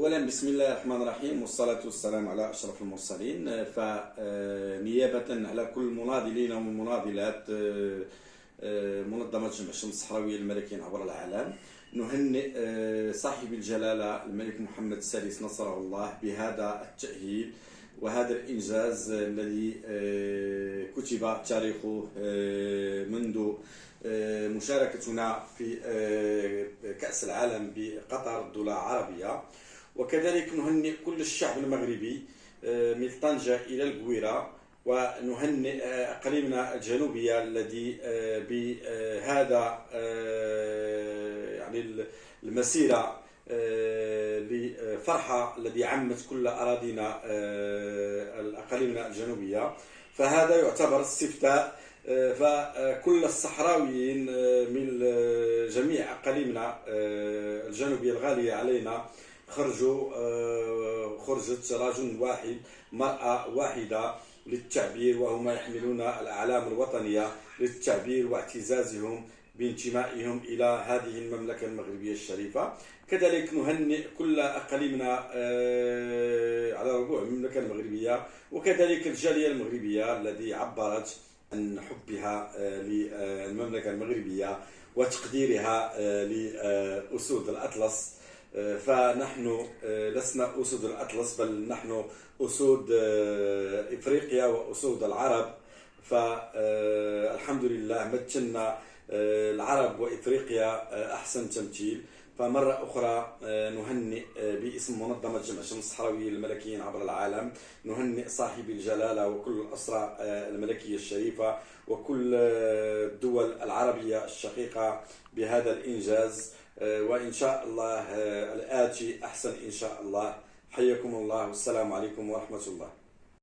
أولا بسم الله الرحمن الرحيم، والصلاة والسلام على أشرف المرسلين. فنيابة على كل مناضلين ومناضلات منظمة جمع الشمس الصحراوية الملكيين عبر العالم، نهنئ صاحب الجلالة الملك محمد السادس نصره الله بهذا التأهيل وهذا الإنجاز الذي كتب تاريخه منذ مشاركتنا في كأس العالم بقطر الدولة العربية. وكذلك نهنئ كل الشعب المغربي من طنجة إلى القويرة، ونهنئ أقاليمنا الجنوبية الذي بهذا يعني المسيرة لفرحة الذي عمت كل أراضينا أقاليمنا الجنوبية. فهذا يعتبر استفتاء، فكل الصحراويين من جميع أقاليمنا الجنوبية الغالية علينا خرجت رجل واحد مرأة واحدة للتعبير، وهم يحملون الأعلام الوطنية للتعبير واعتزازهم بانتمائهم إلى هذه المملكة المغربية الشريفة. كذلك نهنئ كل أقاليمنا على ربوع المملكة المغربية، وكذلك الجالية المغربية التي عبرت عن حبها للمملكة المغربية وتقديرها لأسود الأطلس. فنحن لسنا أسود الأطلس، بل نحن أسود إفريقيا وأسود العرب. فالحمد لله متنا العرب وإفريقيا أحسن تمثيل. فمرة أخرى نهنئ باسم منظمة جمع الشمس الصحراوية الملكيين عبر العالم، نهنئ صاحب الجلالة وكل الأسرة الملكية الشريفة وكل الدول العربية الشقيقة بهذا الإنجاز، وإن شاء الله الآتي أحسن إن شاء الله. حياكم الله والسلام عليكم ورحمة الله.